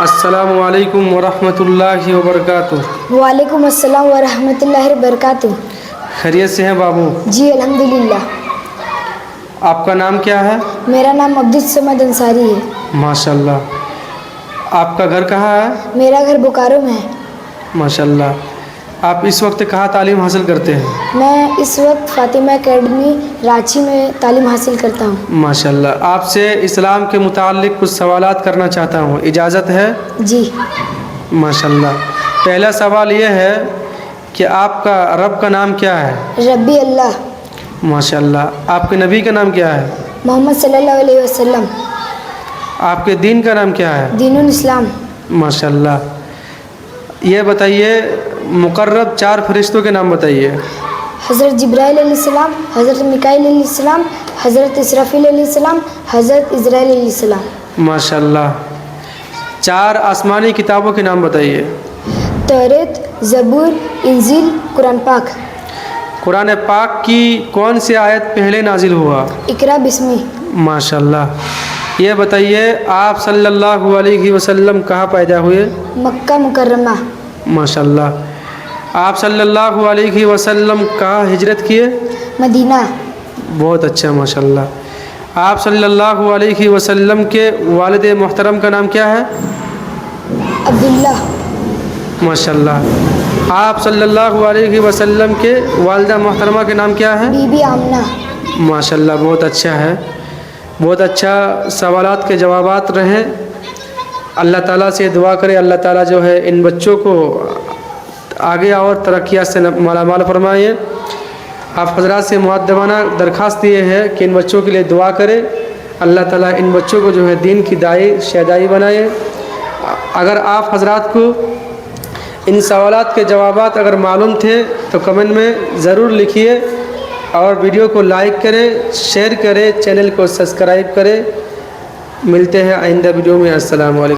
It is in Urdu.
السلام علیکم ورحمۃ اللہ وبرکاتہ۔ وعلیکم السلام ورحمۃ اللہ وبرکاتہ۔ خیریت سے ہیں بابو؟ جی الحمدللہ۔ آپ کا نام کیا ہے؟ میرا نام عبدالصمد انصاری ہے۔ ماشاء اللہ۔ آپ کا گھر کہاں ہے؟ میرا گھر بوکارو میں ہے۔ ماشاء اللہ۔ آپ اس وقت کہاں تعلیم حاصل کرتے ہیں؟ میں اس وقت فاطمہ اکیڈمی رانچی میں تعلیم حاصل کرتا ہوں۔ ماشاء اللہ۔ آپ سے اسلام کے متعلق کچھ سوالات کرنا چاہتا ہوں، اجازت ہے؟ جی۔ ماشاء اللہ۔ پہلا سوال یہ ہے کہ آپ کا رب کا نام کیا ہے؟ ربی اللہ۔ ماشاء اللہ۔ آپ کے نبی کا نام کیا ہے؟ محمد صلی اللہ علیہ وسلم۔ آپ کے دین کا نام کیا ہے؟ دین الاسلام۔ ماشاء اللہ۔ یہ بتائیے، مقرب 4 فرشتوں کے نام بتائیے۔ حضرت جبرائیل علیہ السلام، حضرت میکائیل علیہ السلام، حضرت اسرافیل علیہ السلام، حضرت عزرائیل علیہ السلام۔ ماشاء اللہ۔ 4 آسمانی کتابوں کے نام بتائیے۔ توریت، زبور، انجیل، قرآن پاک۔ قرآن پاک کی کون سی آیت پہلے نازل ہوا؟ اقرا بسمی۔ ماشاء اللہ۔ یہ بتائیے، آپ صلی اللہ علیہ وسلم کہاں پیدا ہوئے؟ مکہ مکرمہ۔ ماشاء اللہ۔ آپ صلی اللہ علیہ وسلم کہاں ہجرت کیے؟ مدینہ۔ بہت اچھا، ماشاء اللہ۔ آپ صلی اللہ علیہ وسلم کے والد محترم کا نام کیا ہے؟ عبداللہ۔ ماشاء اللہ۔ آپ صلی اللہ علیہ وسلم کے والدہ محترمہ کے نام کیا ہے؟ بی بی آمنہ۔ ماشاء اللہ، بہت اچھا ہے۔ بہت اچھا سوالات کے جوابات رہیں۔ اللہ تعالیٰ سے دعا کرے، اللہ تعالیٰ جو ہے ان بچوں کو آگے اور ترقیات سے مالا مال فرمائے۔ آپ حضرات سے مؤدبانہ درخواست یہ ہے کہ ان بچوں کے لیے دعا کرے، اللہ تعالیٰ ان بچوں کو جو ہے دین کی داعی شیدائی بنائے۔ اگر آپ حضرات کو ان سوالات کے جوابات اگر معلوم تھے تو کمنٹ میں ضرور لکھیے، اور ویڈیو کو لائک کریں، شیئر کریں، چینل کو سبسکرائب کریں۔ ملتے ہیں آئندہ ویڈیو میں۔ السلام علیکم۔